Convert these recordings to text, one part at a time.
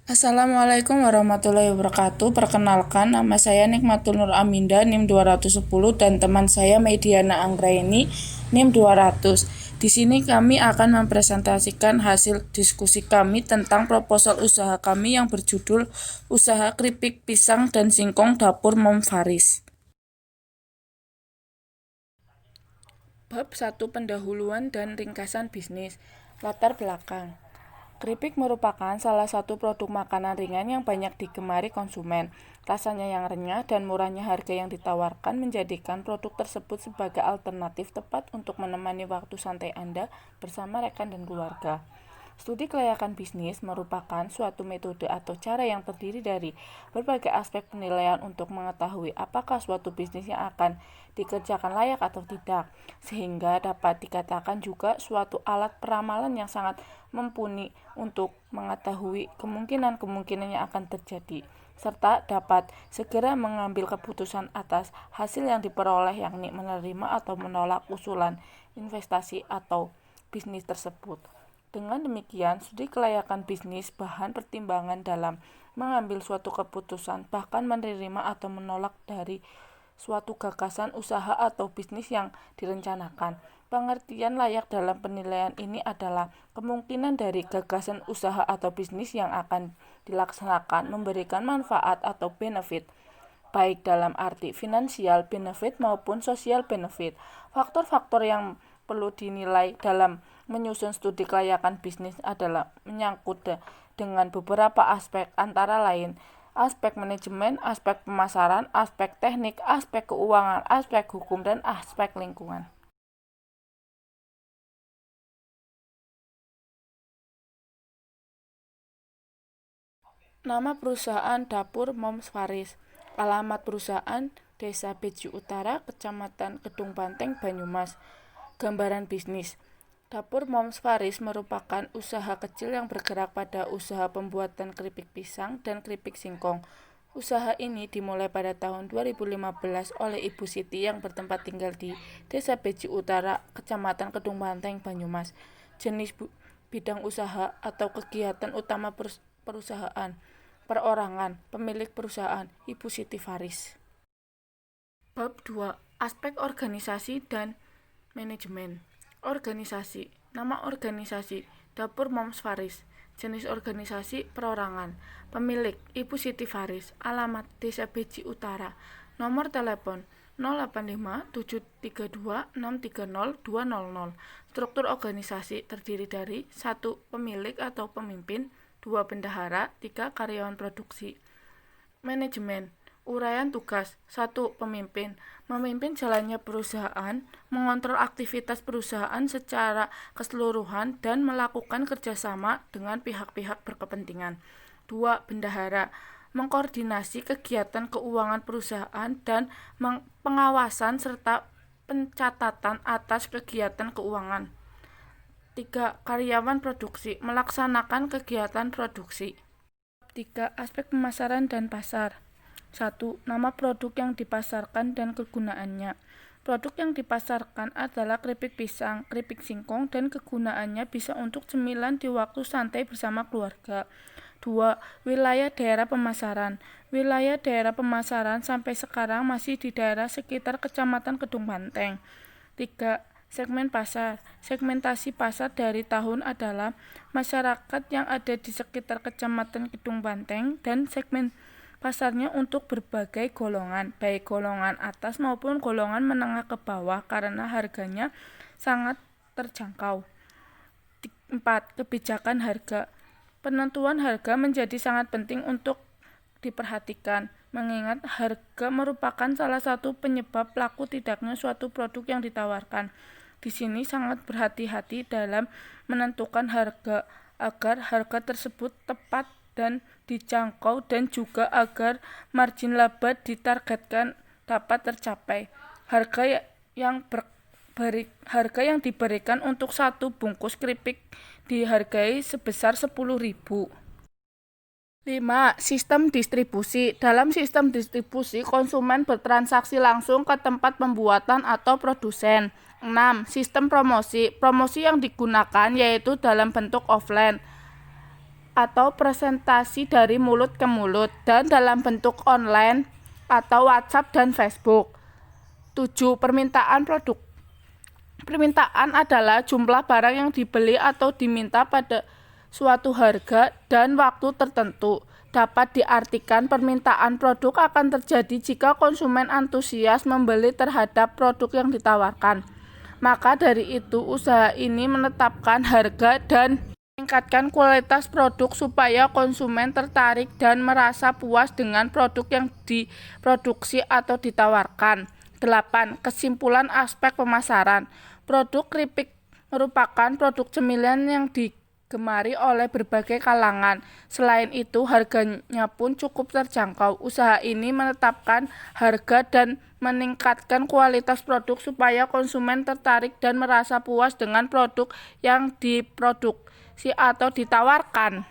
Assalamualaikum warahmatullahi wabarakatuh. Perkenalkan, nama saya Nikmatul Nur Aminda, NIM 210, dan teman saya Mediana Anggraini, NIM 200. Di sini kami akan mempresentasikan hasil diskusi kami tentang proposal usaha kami yang berjudul Usaha Keripik Pisang dan Singkong Dapur Mom Faris. Bab 1, pendahuluan dan ringkasan bisnis. Latar belakang. Keripik merupakan salah satu produk makanan ringan yang banyak digemari konsumen. Rasanya yang renyah dan murahnya harga yang ditawarkan menjadikan produk tersebut sebagai alternatif tepat untuk menemani waktu santai Anda bersama rekan dan keluarga. Studi kelayakan bisnis merupakan suatu metode atau cara yang terdiri dari berbagai aspek penilaian untuk mengetahui apakah suatu bisnis yang akan dikerjakan layak atau tidak, sehingga dapat dikatakan juga suatu alat peramalan yang sangat mumpuni untuk mengetahui kemungkinan-kemungkinan yang akan terjadi, serta dapat segera mengambil keputusan atas hasil yang diperoleh, yakni menerima atau menolak usulan investasi atau bisnis tersebut. Dengan demikian, studi kelayakan bisnis bahan pertimbangan dalam mengambil suatu keputusan, bahkan menerima atau menolak dari suatu gagasan usaha atau bisnis yang direncanakan. Pengertian layak dalam penilaian ini adalah kemungkinan dari gagasan usaha atau bisnis yang akan dilaksanakan memberikan manfaat atau benefit, baik dalam arti finansial benefit maupun sosial benefit. Faktor-faktor yang perlu dinilai dalam menyusun studi kelayakan bisnis adalah menyangkut dengan beberapa aspek, antara lain aspek manajemen, aspek pemasaran, aspek teknik, aspek keuangan, aspek hukum, dan aspek lingkungan. Nama perusahaan Dapur Moms Faris. Alamat perusahaan Desa Beji Utara, Kecamatan Kedung Banteng, Banyumas. Gambaran bisnis. Dapur Moms Faris merupakan usaha kecil yang bergerak pada usaha pembuatan keripik pisang dan keripik singkong. Usaha ini dimulai pada tahun 2015 oleh Ibu Siti yang bertempat tinggal di Desa Beji Utara, Kecamatan Kedung Banteng, Banyumas. Jenis bidang usaha atau kegiatan utama perusahaan. Perorangan, pemilik perusahaan, Ibu Siti Faris. Bab 2, aspek organisasi dan manajemen. Organisasi. Nama organisasi Dapur Moms Faris. Jenis organisasi perorangan. Pemilik Ibu Siti Faris. Alamat Desa Beji Utara. Nomor telepon 085 732 630 200. Struktur organisasi terdiri dari 1. Pemilik atau pemimpin, 2. Bendahara, 3. Karyawan produksi. Manajemen. Uraian tugas. 1. Pemimpin. Memimpin jalannya perusahaan, mengontrol aktivitas perusahaan secara keseluruhan dan melakukan kerjasama dengan pihak-pihak berkepentingan. 2. Bendahara. Mengkoordinasi kegiatan keuangan perusahaan dan pengawasan serta pencatatan atas kegiatan keuangan. 3. Karyawan produksi. Melaksanakan kegiatan produksi. 3. Aspek pemasaran dan pasar. 1. Nama produk yang dipasarkan dan kegunaannya. Produk yang dipasarkan adalah keripik pisang, keripik singkong, dan kegunaannya bisa untuk cemilan di waktu santai bersama keluarga. 2. Wilayah daerah pemasaran. Wilayah daerah pemasaran sampai sekarang masih di daerah sekitar Kecamatan Kedung Banteng. 3. Segmen pasar. Segmentasi pasar dari tahun adalah masyarakat yang ada di sekitar Kecamatan Kedung Banteng, dan segmen pasarnya untuk berbagai golongan, baik golongan atas maupun golongan menengah ke bawah karena harganya sangat terjangkau. 4. Kebijakan harga. Penentuan harga menjadi sangat penting untuk diperhatikan, mengingat harga merupakan salah satu penyebab laku tidaknya suatu produk yang ditawarkan. Di sini sangat berhati-hati dalam menentukan harga agar harga tersebut tepat dan dijangkau, dan juga agar margin laba ditargetkan dapat tercapai. Harga yang diberikan untuk satu bungkus keripik dihargai sebesar 10.000. 5. Sistem distribusi. Dalam sistem distribusi, konsumen bertransaksi langsung ke tempat pembuatan atau produsen. 6. Sistem promosi. Promosi yang digunakan yaitu dalam bentuk offline atau presentasi dari mulut ke mulut dan dalam bentuk online atau WhatsApp dan Facebook. 7. Permintaan produk. Permintaan adalah jumlah barang yang dibeli atau diminta pada suatu harga dan waktu tertentu. Dapat diartikan permintaan produk akan terjadi jika konsumen antusias membeli terhadap produk yang ditawarkan. Maka dari itu, usaha ini menetapkan harga dan meningkatkan kualitas produk supaya konsumen tertarik dan merasa puas dengan produk yang diproduksi atau ditawarkan. 8. Kesimpulan aspek pemasaran. Produk keripik merupakan produk cemilan yang digemari oleh berbagai kalangan. Selain itu, harganya pun cukup terjangkau. Usaha ini menetapkan harga dan meningkatkan kualitas produk supaya konsumen tertarik dan merasa puas dengan produk yang diproduksi atau ditawarkan.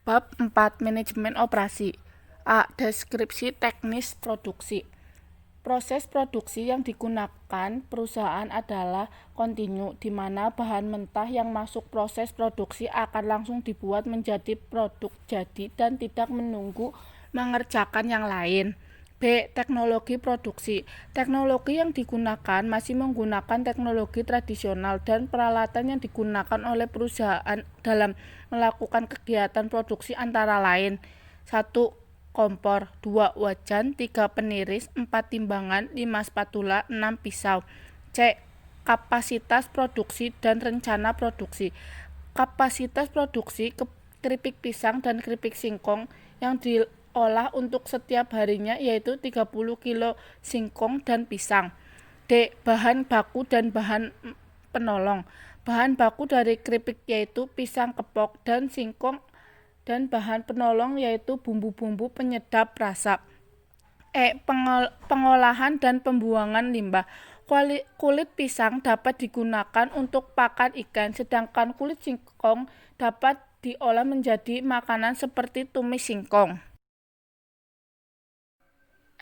Bab 4. Manajemen operasi. A. Deskripsi teknis produksi. Proses produksi yang digunakan perusahaan adalah kontinu, di mana bahan mentah yang masuk proses produksi akan langsung dibuat menjadi produk jadi dan tidak menunggu mengerjakan yang lain. B. Teknologi produksi. Teknologi yang digunakan masih menggunakan teknologi tradisional dan peralatan yang digunakan oleh perusahaan dalam melakukan kegiatan produksi antara lain: 1. Kompor, 2. Wajan, 3. Peniris, 4. Timbangan, 5. Spatula, 6. Pisau. C. Kapasitas produksi dan rencana produksi. Kapasitas produksi keripik pisang dan keripik singkong yang diolah untuk setiap harinya yaitu 30 kilo singkong dan pisang. D. Bahan baku dan bahan penolong. Bahan baku dari keripik yaitu pisang kepok dan singkong, dan bahan penolong yaitu bumbu-bumbu penyedap rasa. E. Pengolahan dan pembuangan limbah. Kulit pisang dapat digunakan untuk pakan ikan, sedangkan kulit singkong dapat diolah menjadi makanan seperti tumis singkong.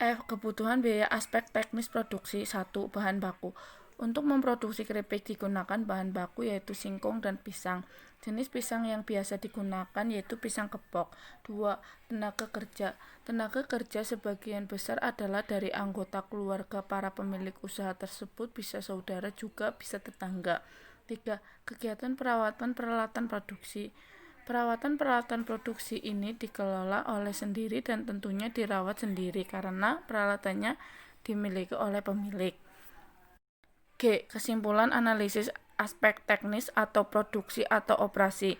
F. Kebutuhan biaya aspek teknis produksi. 1. Bahan baku. Untuk memproduksi keripik digunakan bahan baku yaitu singkong dan pisang. Jenis pisang yang biasa digunakan yaitu pisang kepok. 2. Tenaga kerja. Tenaga kerja sebagian besar adalah dari anggota keluarga para pemilik usaha tersebut, bisa saudara juga bisa tetangga. 3. Kegiatan perawatan peralatan produksi. Perawatan peralatan produksi ini dikelola oleh sendiri dan tentunya dirawat sendiri karena peralatannya dimiliki oleh pemilik. G. Kesimpulan analisis aspek teknis atau produksi atau operasi.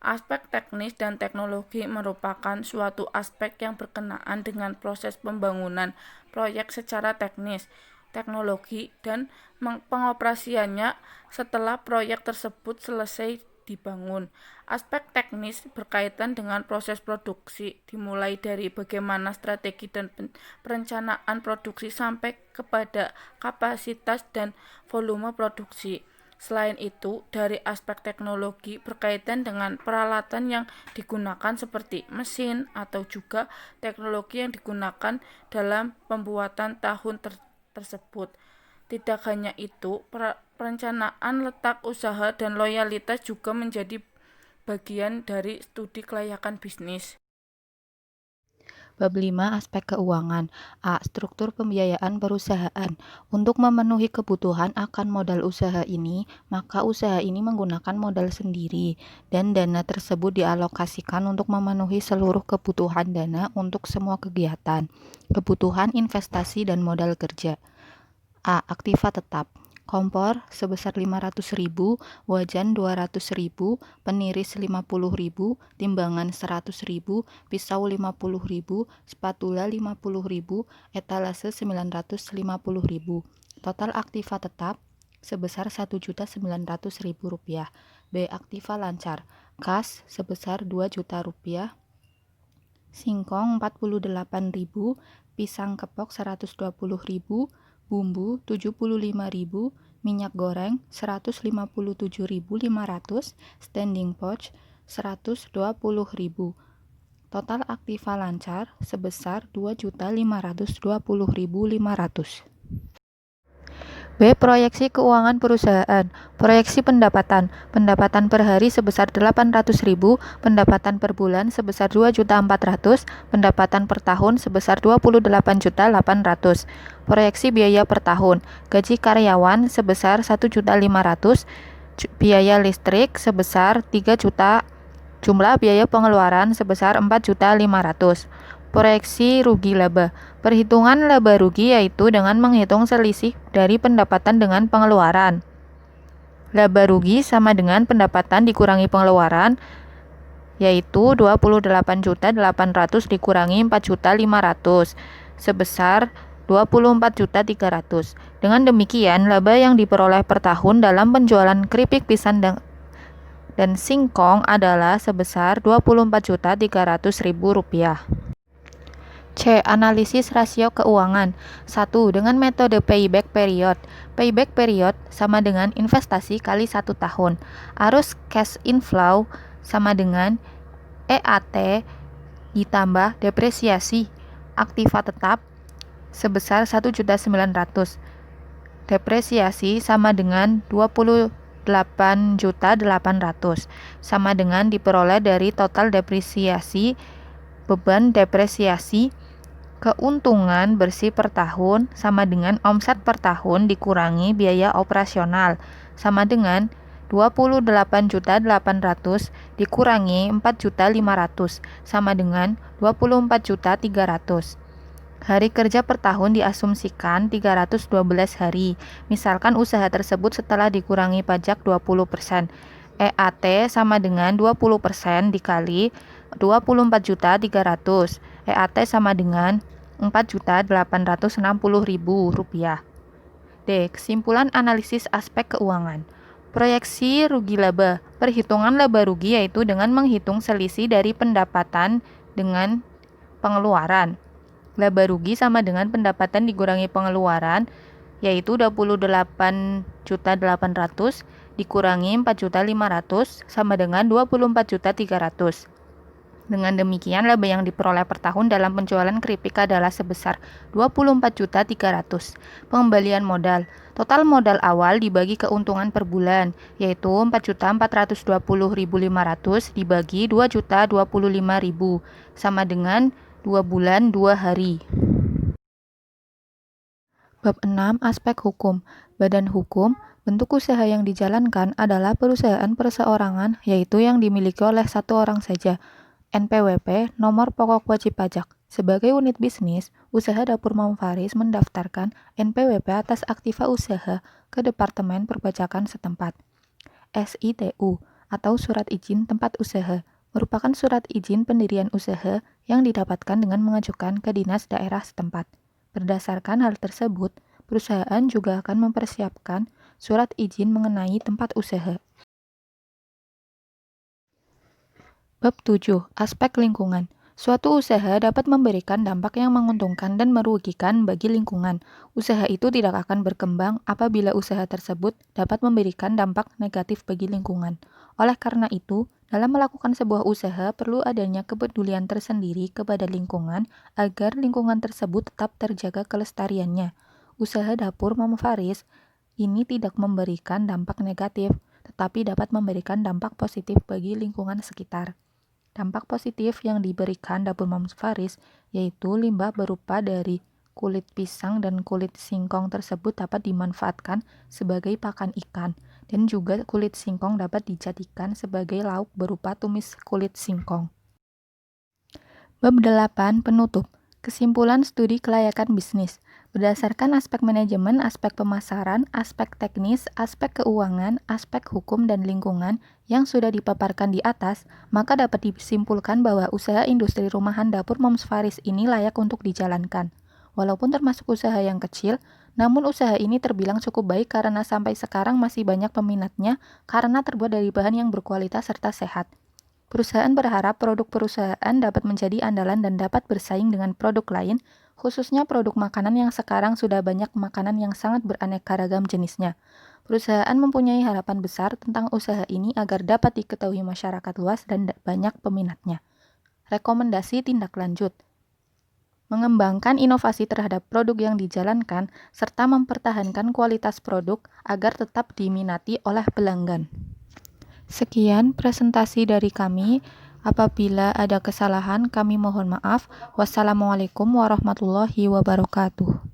Aspek teknis dan teknologi merupakan suatu aspek yang berkenaan dengan proses pembangunan proyek secara teknis, teknologi, dan pengoperasiannya setelah proyek tersebut selesai dibangun. Aspek teknis berkaitan dengan proses produksi, dimulai dari bagaimana strategi dan perencanaan produksi sampai kepada kapasitas dan volume produksi. Selain itu, dari aspek teknologi berkaitan dengan peralatan yang digunakan seperti mesin atau juga teknologi yang digunakan dalam pembuatan tahun tersebut. Tidak hanya itu, perencanaan letak usaha dan loyalitas juga menjadi bagian dari studi kelayakan bisnis. Bab 5. Aspek keuangan. A. Struktur pembiayaan perusahaan. Untuk memenuhi kebutuhan akan modal usaha ini, maka usaha ini menggunakan modal sendiri, dan dana tersebut dialokasikan untuk memenuhi seluruh kebutuhan dana untuk semua kegiatan, kebutuhan investasi dan modal kerja. A. Aktiva tetap. Kompor sebesar 500.000, wajan 200.000, peniris 50.000, timbangan 100.000, pisau 50.000, spatula 50.000, etalase 950.000. Total aktiva tetap sebesar Rp1.900.000. B. Aktiva lancar. Kas sebesar Rp2.000.000, singkong 48.000, pisang kepok 120.000, bumbu 75.000, minyak goreng 157.500, standing pouch 120.000. Total aktiva lancar sebesar Rp2.520.500. B. Proyeksi keuangan perusahaan. Proyeksi pendapatan. Pendapatan per hari sebesar 800.000, pendapatan per bulan sebesar 2.400.000, pendapatan per tahun sebesar 28.800.000. Proyeksi biaya per tahun. Gaji karyawan sebesar 1.500.000, biaya listrik sebesar 3 juta, jumlah biaya pengeluaran sebesar 4.500.000. Proyeksi rugi laba. Perhitungan laba rugi yaitu dengan menghitung selisih dari pendapatan dengan pengeluaran. Laba rugi sama dengan pendapatan dikurangi pengeluaran, yaitu 28.800.000 dikurangi 4.500.000 sebesar 24.300.000. Dengan demikian, laba yang diperoleh per tahun dalam penjualan keripik pisang dan singkong adalah sebesar Rp24.300.000. C. Analisis rasio keuangan. 1. Dengan metode payback period. Payback period sama dengan investasi kali 1 tahun. Arus cash inflow sama dengan EAT ditambah depresiasi aktiva tetap sebesar 1.900.000. Depresiasi sama dengan 28.800.000 sama dengan diperoleh dari total depresiasi, beban depresiasi, keuntungan bersih per tahun sama dengan omset per tahun dikurangi biaya operasional sama dengan 28.800.000 dikurangi 4.500.000 sama dengan 24.300.000. Hari kerja per tahun diasumsikan 312 hari. Misalkan usaha tersebut setelah dikurangi pajak 20%. EAT sama dengan 20% dikali 24.300. EAT sama dengan Rp4.860.000. D. Kesimpulan analisis aspek keuangan. Proyeksi rugi laba. Perhitungan laba rugi yaitu dengan menghitung selisih dari pendapatan dengan pengeluaran. Laba rugi sama dengan pendapatan dikurangi pengeluaran, yaitu 28.800.000 dikurangi 4.500.000 sama dengan 24.300. Dengan demikian, laba yang diperoleh per tahun dalam penjualan keripik adalah sebesar 24.300.000. Pengembalian modal. Total modal awal dibagi keuntungan per bulan, yaitu 4.420.500 dibagi 2.025.000 sama dengan 2 bulan 2 hari. Bab 6. Aspek hukum. Badan hukum. Bentuk usaha yang dijalankan adalah perusahaan perseorangan, yaitu yang dimiliki oleh satu orang saja. NPWP, nomor pokok wajib pajak. Sebagai unit bisnis, usaha Dapur Mom Faris mendaftarkan NPWP atas aktiva usaha ke Departemen Perpajakan setempat. SITU atau Surat Izin Tempat Usaha merupakan surat izin pendirian usaha yang didapatkan dengan mengajukan ke dinas daerah setempat. Berdasarkan hal tersebut, perusahaan juga akan mempersiapkan surat izin mengenai tempat usaha. Bab 7. Aspek lingkungan. Suatu usaha dapat memberikan dampak yang menguntungkan dan merugikan bagi lingkungan. Usaha itu tidak akan berkembang apabila usaha tersebut dapat memberikan dampak negatif bagi lingkungan. Oleh karena itu, dalam melakukan sebuah usaha perlu adanya kepedulian tersendiri kepada lingkungan agar lingkungan tersebut tetap terjaga kelestariannya. Usaha Dapur Mom Faris ini tidak memberikan dampak negatif, tetapi dapat memberikan dampak positif bagi lingkungan sekitar. Dampak positif yang diberikan Dapur Mom Faris yaitu limbah berupa dari kulit pisang dan kulit singkong tersebut dapat dimanfaatkan sebagai pakan ikan, dan juga kulit singkong dapat dijadikan sebagai lauk berupa tumis kulit singkong. Bab 8. Penutup. Kesimpulan studi kelayakan bisnis. Berdasarkan aspek manajemen, aspek pemasaran, aspek teknis, aspek keuangan, aspek hukum dan lingkungan yang sudah dipaparkan di atas, maka dapat disimpulkan bahwa usaha industri rumahan Dapur Mom Faris ini layak untuk dijalankan. Walaupun termasuk usaha yang kecil, namun usaha ini terbilang cukup baik karena sampai sekarang masih banyak peminatnya karena terbuat dari bahan yang berkualitas serta sehat. Perusahaan berharap produk perusahaan dapat menjadi andalan dan dapat bersaing dengan produk lain, khususnya produk makanan yang sekarang sudah banyak makanan yang sangat beraneka ragam jenisnya. Perusahaan mempunyai harapan besar tentang usaha ini agar dapat diketahui masyarakat luas dan banyak peminatnya. Rekomendasi tindak lanjut. mengembangkan inovasi terhadap produk yang dijalankan, serta mempertahankan kualitas produk agar tetap diminati oleh pelanggan. Sekian presentasi dari kami. Apabila ada kesalahan, kami mohon maaf. Wassalamualaikum warahmatullahi wabarakatuh.